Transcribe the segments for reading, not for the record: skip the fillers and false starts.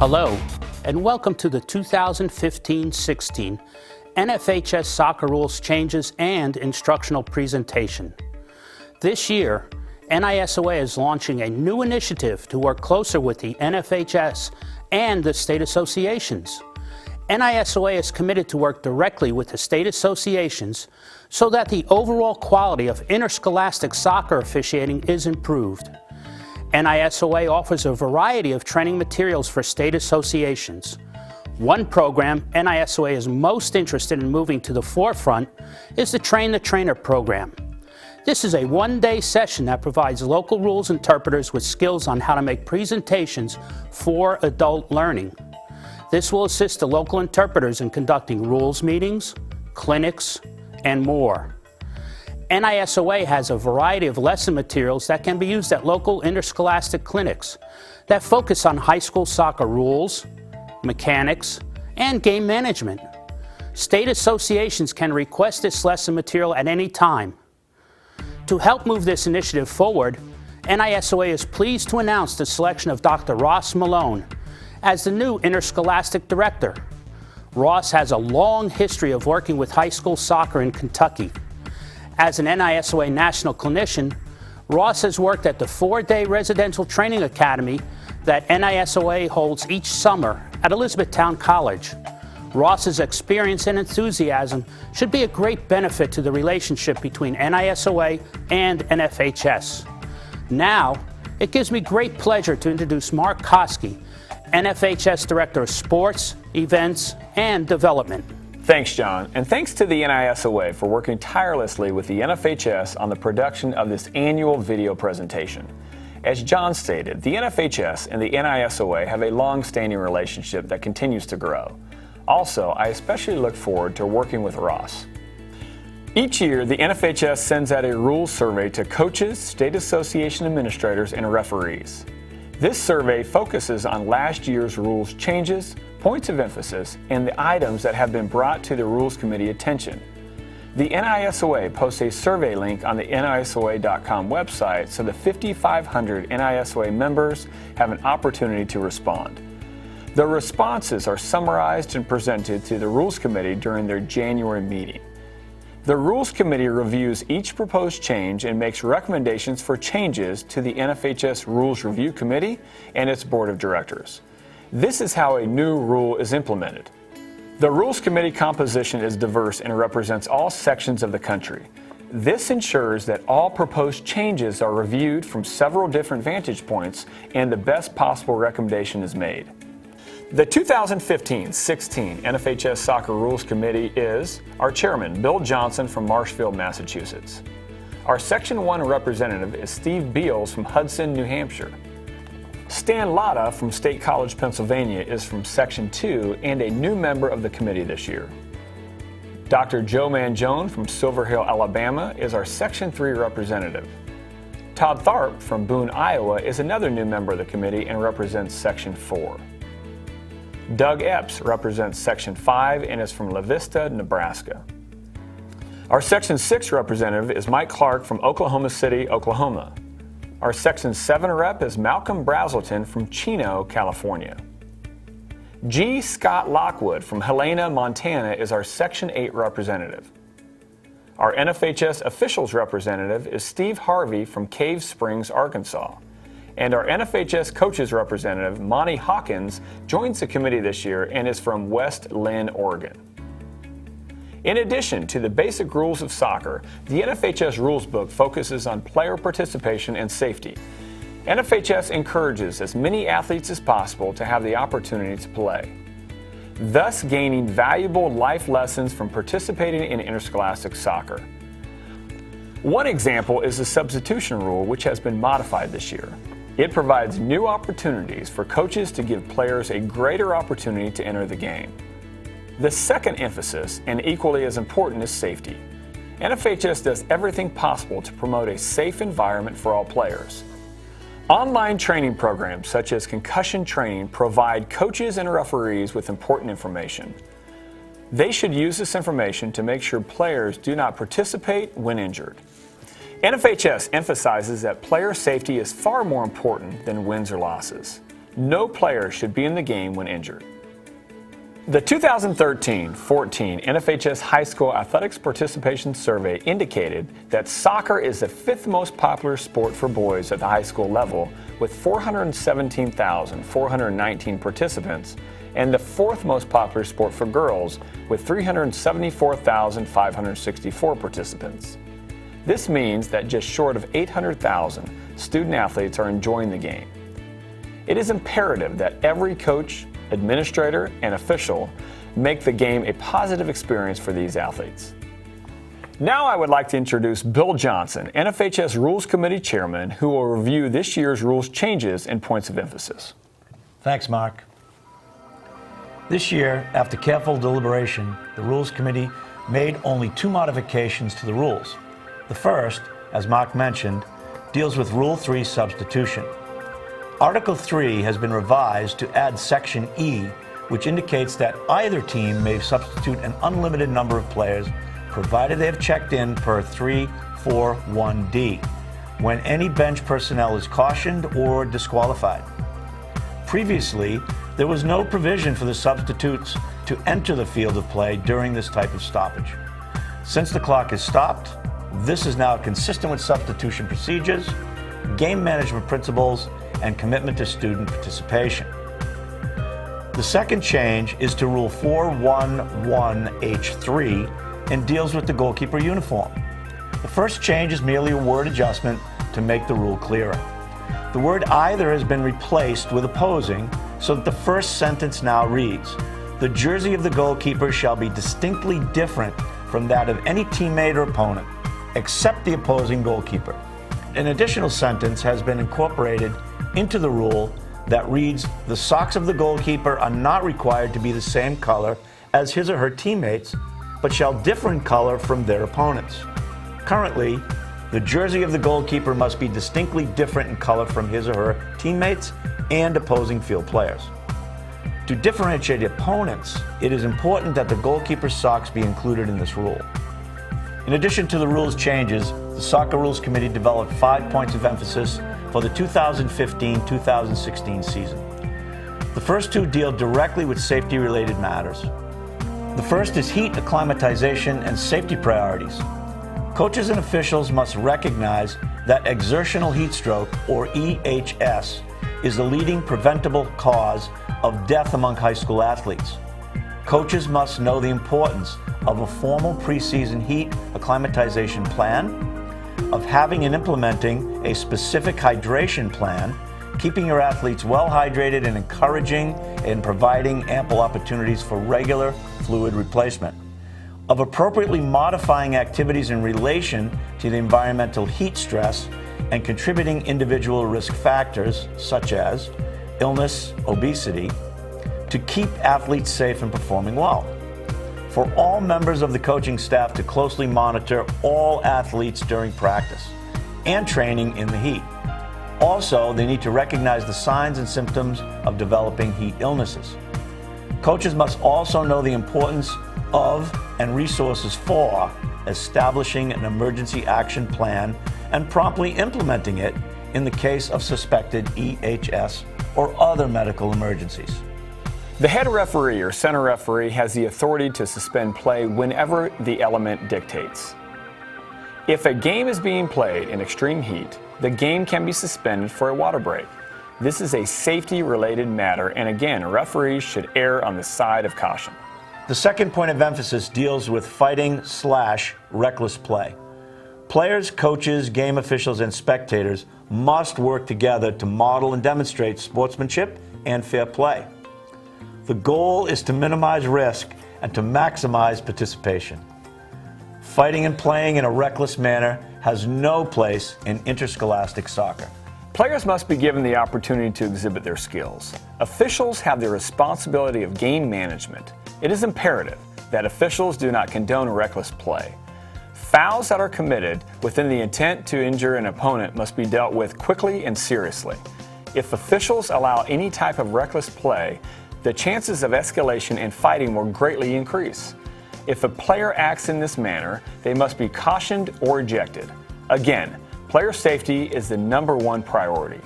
Hello, and welcome to the 2015-16 NFHS Soccer Rules Changes and Instructional Presentation. This year, NISOA is launching a new initiative to work closer with the NFHS and the state associations. NISOA is committed to work directly with the state associations so that the overall quality of interscholastic soccer officiating is improved. NISOA offers a variety of training materials for state associations. One program NISOA is most interested in moving to the forefront is the Train the Trainer program. This is a one-day session that provides local rules interpreters with skills on how to make presentations for adult learning. This will assist the local interpreters in conducting rules meetings, clinics, and more. NISOA has a variety of lesson materials that can be used at local interscholastic clinics that focus on high school soccer rules, mechanics, and game management. State associations can request this lesson material at any time. To help move this initiative forward, NISOA is pleased to announce the selection of Dr. Ross Malone as the new interscholastic director. Ross has a long history of working with high school soccer in Kentucky. As an NISOA national clinician, Ross has worked at the 4-day residential training academy that NISOA holds each summer at Elizabethtown College. Ross's experience and enthusiasm should be a great benefit to the relationship between NISOA and NFHS. Now, it gives me great pleasure to introduce Mark Koski, NFHS Director of Sports, Events, and Development. Thanks, John, and thanks to the NISOA for working tirelessly with the NFHS on the production of this annual video presentation. As John stated, the NFHS and the NISOA have a long-standing relationship that continues to grow. Also, I especially look forward to working with Ross. Each year, the NFHS sends out a rules survey to coaches, state association administrators, and referees. This survey focuses on last year's rules changes, points of emphasis, and the items that have been brought to the Rules Committee attention. The NISOA posts a survey link on the NISOA.com website so the 5,500 NISOA members have an opportunity to respond. The responses are summarized and presented to the Rules Committee during their January meeting. The Rules Committee reviews each proposed change and makes recommendations for changes to the NFHS Rules Review Committee and its Board of Directors. This is how a new rule is implemented. The Rules Committee composition is diverse and represents all sections of the country. This ensures that all proposed changes are reviewed from several different vantage points and the best possible recommendation is made. The 2015-16 NFHS Soccer Rules Committee is our chairman, Bill Johnson from Marshfield, Massachusetts. Our Section 1 representative is Steve Beals from Hudson, New Hampshire. Stan Latta from State College, Pennsylvania is from Section 2 and a new member of the committee this year. Dr. Joe Mangione from Silver Hill, Alabama is our Section 3 representative. Todd Tharp from Boone, Iowa is another new member of the committee and represents Section 4. Doug Epps represents Section 5 and is from La Vista, Nebraska. Our Section 6 representative is Mike Clark from Oklahoma City, Oklahoma. Our Section 7 rep is Malcolm Brazelton from Chino, California. G. Scott Lockwood from Helena, Montana is our Section 8 representative. Our NFHS officials representative is Steve Harvey from Cave Springs, Arkansas. And our NFHS coaches representative, Monty Hawkins, joins the committee this year and is from West Lynn, Oregon. In addition to the basic rules of soccer, the NFHS Rules Book focuses on player participation and safety. NFHS encourages as many athletes as possible to have the opportunity to play, thus gaining valuable life lessons from participating in interscholastic soccer. One example is the substitution rule, which has been modified this year. It provides new opportunities for coaches to give players a greater opportunity to enter the game. The second emphasis, and equally as important, is safety. NFHS does everything possible to promote a safe environment for all players. Online training programs such as concussion training provide coaches and referees with important information. They should use this information to make sure players do not participate when injured. NFHS emphasizes that player safety is far more important than wins or losses. No player should be in the game when injured. The 2013-14 NFHS High School Athletics Participation Survey indicated that soccer is the 5th most popular sport for boys at the high school level, with 417,419 participants, and the 4th most popular sport for girls, with 374,564 participants. This means that just short of 800,000 student athletes are enjoying the game. It is imperative that every coach, administrator, and official make the game a positive experience for these athletes. Now I would like to introduce Bill Johnson, NFHS Rules Committee Chairman, who will review this year's rules changes and points of emphasis. Thanks, Mark. This year, after careful deliberation, the Rules Committee made only 2 modifications to the rules. The first, as Mark mentioned, deals with Rule 3 substitution. Article 3 has been revised to add Section E, which indicates that either team may substitute an unlimited number of players, provided they have checked in per 341D, when any bench personnel is cautioned or disqualified. Previously, there was no provision for the substitutes to enter the field of play during this type of stoppage. Since the clock is stopped, this is now consistent with substitution procedures, game management principles, and commitment to student participation. The second change is to Rule 411H3 and deals with the goalkeeper uniform. The first change is merely a word adjustment to make the rule clearer. The word either has been replaced with opposing, so that the first sentence now reads, "The jersey of the goalkeeper shall be distinctly different from that of any teammate or opponent, except the opposing goalkeeper." An additional sentence has been incorporated into the rule that reads, "The socks of the goalkeeper are not required to be the same color as his or her teammates, but shall differ in color from their opponents." Currently, the jersey of the goalkeeper must be distinctly different in color from his or her teammates and opposing field players. To differentiate opponents, it is important that the goalkeeper's socks be included in this rule. In addition to the rules changes, the Soccer Rules Committee developed 5 points of emphasis for the 2015-2016 season. The first 2 deal directly with safety-related matters. The first is heat acclimatization and safety priorities. Coaches and officials must recognize that exertional heatstroke, or EHS, is the leading preventable cause of death among high school athletes. Coaches must know the importance of a formal preseason heat acclimatization plan, of having and implementing a specific hydration plan, keeping your athletes well hydrated and encouraging and providing ample opportunities for regular fluid replacement, of appropriately modifying activities in relation to the environmental heat stress and contributing individual risk factors such as illness, obesity, to keep athletes safe and performing well. For all members of the coaching staff to closely monitor all athletes during practice and training in the heat. Also, they need to recognize the signs and symptoms of developing heat illnesses. Coaches must also know the importance of and resources for establishing an emergency action plan and promptly implementing it in the case of suspected EHS or other medical emergencies. The head referee or center referee has the authority to suspend play whenever the element dictates. If a game is being played in extreme heat, the game can be suspended for a water break. This is a safety-related matter, and again, referees should err on the side of caution. The second point of emphasis deals with fighting/reckless play. Players, coaches, game officials, and spectators must work together to model and demonstrate sportsmanship and fair play. The goal is to minimize risk and to maximize participation. Fighting and playing in a reckless manner has no place in interscholastic soccer. Players must be given the opportunity to exhibit their skills. Officials have the responsibility of game management. It is imperative that officials do not condone reckless play. Fouls that are committed within the intent to injure an opponent must be dealt with quickly and seriously. If officials allow any type of reckless play, the chances of escalation and fighting will greatly increase. If a player acts in this manner, they must be cautioned or ejected. Again, player safety is the #1 priority.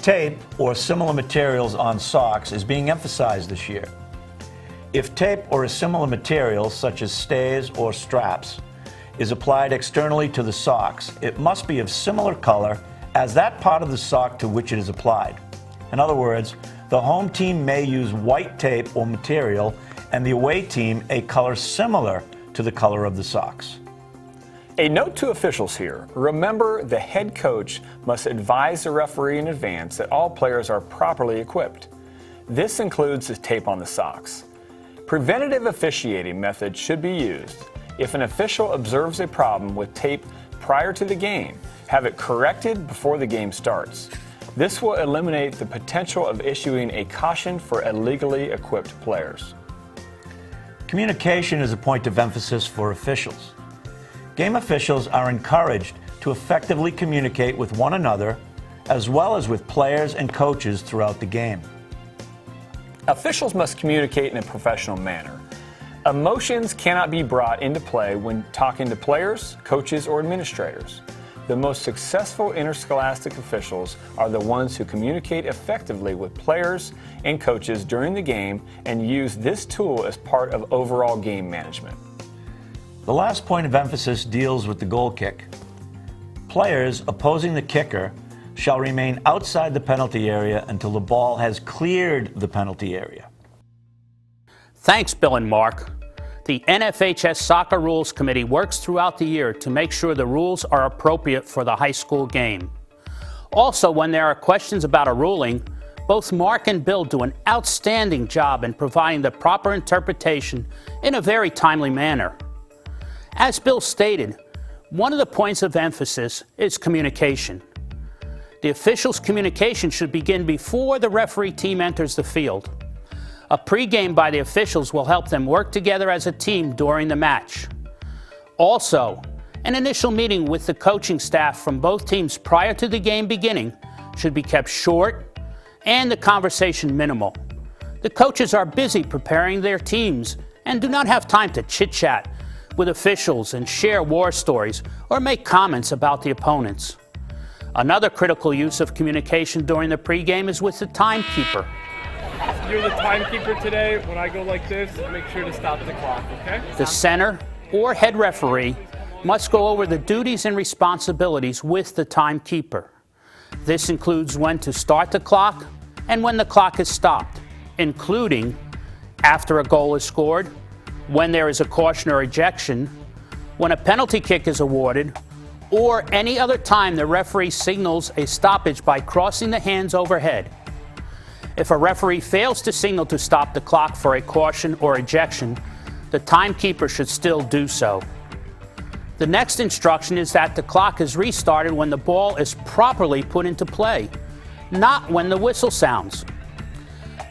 Tape or similar materials on socks is being emphasized this year. If tape or a similar material, such as stays or straps, is applied externally to the socks, it must be of similar color as that part of the sock to which it is applied. In other words, the home team may use white tape or material and the away team a color similar to the color of the socks. A note to officials here. Remember, the head coach must advise the referee in advance that all players are properly equipped. This includes the tape on the socks. Preventative officiating methods should be used. If an official observes a problem with tape prior to the game, have it corrected before the game starts. This will eliminate the potential of issuing a caution for illegally equipped players. Communication is a point of emphasis for officials. Game officials are encouraged to effectively communicate with one another as well as with players and coaches throughout the game. Officials must communicate in a professional manner. Emotions cannot be brought into play when talking to players, coaches, or administrators. The most successful interscholastic officials are the ones who communicate effectively with players and coaches during the game and use this tool as part of overall game management. The last point of emphasis deals with the goal kick. Players opposing the kicker shall remain outside the penalty area until the ball has cleared the penalty area. Thanks, Bill and Mark. The NFHS Soccer Rules Committee works throughout the year to make sure the rules are appropriate for the high school game. Also, when there are questions about a ruling, both Mark and Bill do an outstanding job in providing the proper interpretation in a very timely manner. As Bill stated, one of the points of emphasis is communication. The officials' communication should begin before the referee team enters the field. A pregame by the officials will help them work together as a team during the match. Also, an initial meeting with the coaching staff from both teams prior to the game beginning should be kept short and the conversation minimal. The coaches are busy preparing their teams and do not have time to chit-chat with officials and share war stories or make comments about the opponents. Another critical use of communication during the pregame is with the timekeeper. You're the timekeeper today. When I go like this, make sure to stop the clock, okay? The center or head referee must go over the duties and responsibilities with the timekeeper. This includes when to start the clock and when the clock is stopped, including after a goal is scored, when there is a caution or ejection, when a penalty kick is awarded, or any other time the referee signals a stoppage by crossing the hands overhead. If a referee fails to signal to stop the clock for a caution or ejection, the timekeeper should still do so. The next instruction is that the clock is restarted when the ball is properly put into play, not when the whistle sounds.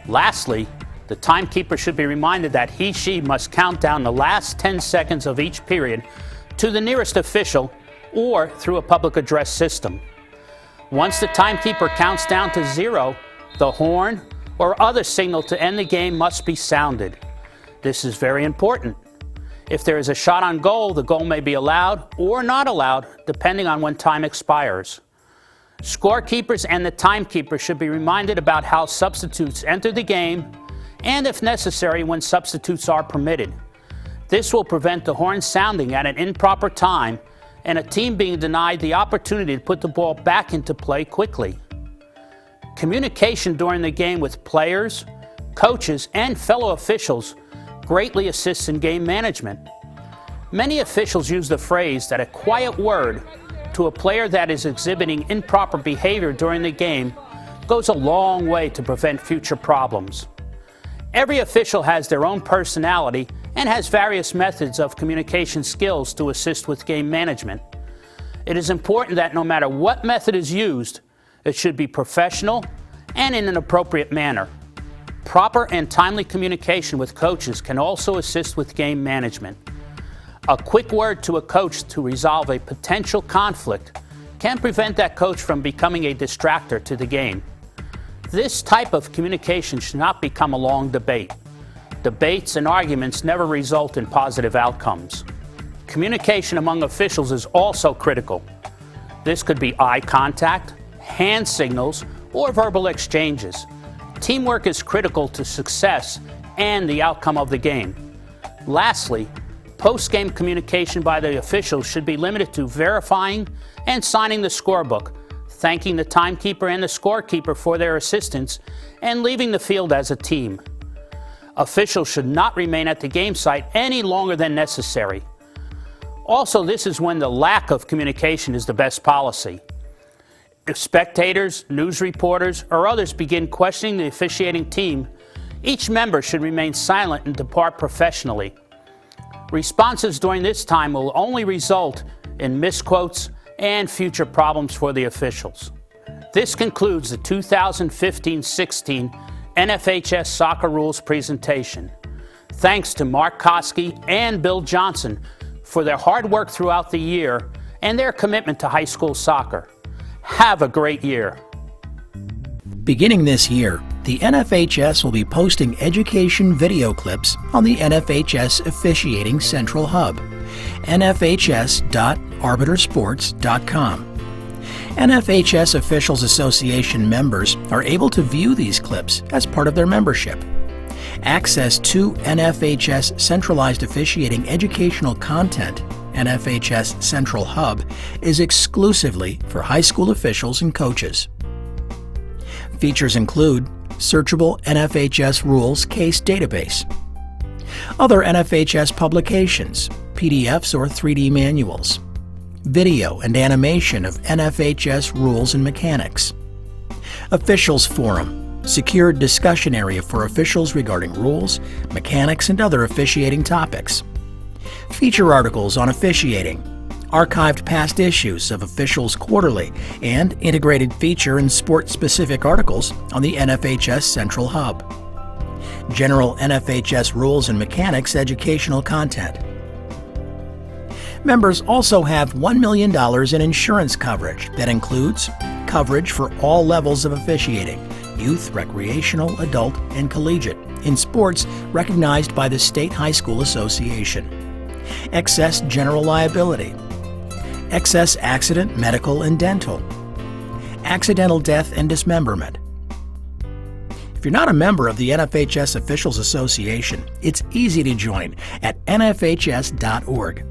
Lastly, the timekeeper should be reminded that he/she must count down the last 10 seconds of each period to the nearest official or through a public address system. Once the timekeeper counts down to 0, the horn or other signal to end the game must be sounded. This is very important. If there is a shot on goal, the goal may be allowed or not allowed depending on when time expires. Scorekeepers and the timekeeper should be reminded about how substitutes enter the game and, if necessary, when substitutes are permitted. This will prevent the horn sounding at an improper time and a team being denied the opportunity to put the ball back into play quickly. Communication during the game with players, coaches, and fellow officials greatly assists in game management. Many officials use the phrase that a quiet word to a player that is exhibiting improper behavior during the game goes a long way to prevent future problems. Every official has their own personality and has various methods of communication skills to assist with game management. It is important that no matter what method is used, it should be professional and in an appropriate manner. Proper and timely communication with coaches can also assist with game management. A quick word to a coach to resolve a potential conflict can prevent that coach from becoming a distractor to the game. This type of communication should not become a long debate. Debates and arguments never result in positive outcomes. Communication among officials is also critical. This could be eye contact, hand signals, or verbal exchanges. Teamwork is critical to success and the outcome of the game. Lastly, post-game communication by the officials should be limited to verifying and signing the scorebook, thanking the timekeeper and the scorekeeper for their assistance, and leaving the field as a team. Officials should not remain at the game site any longer than necessary. Also, this is when the lack of communication is the best policy. If spectators, news reporters, or others begin questioning the officiating team, each member should remain silent and depart professionally. Responses during this time will only result in misquotes and future problems for the officials. This concludes the 2015-16 NFHS Soccer Rules presentation. Thanks to Mark Koski and Bill Johnson for their hard work throughout the year and their commitment to high school soccer. Have a great year. Beginning this year, the NFHS will be posting education video clips on the NFHS Officiating Central Hub, nfhs.arbitersports.com. NFHS Officials Association members are able to view these clips as part of their membership. Access to NFHS Centralized Officiating Educational Content, NFHS Central Hub, is exclusively for high school officials and coaches. Features include searchable NFHS Rules Case Database, other NFHS publications, PDFs or 3D manuals, video and animation of NFHS rules and mechanics, Officials Forum, secured discussion area for officials regarding rules, mechanics, and other officiating topics, feature articles on officiating, archived past issues of Officials Quarterly, and integrated feature and sport-specific articles on the NFHS Central Hub. General NFHS Rules and Mechanics educational content. Members also have $1 million in insurance coverage that includes coverage for all levels of officiating, youth, recreational, adult, and collegiate, in sports recognized by the State High School Association. Excess general liability, excess accident, medical, and dental, accidental death and dismemberment. If you're not a member of the NFHS Officials Association, it's easy to join at nfhs.org.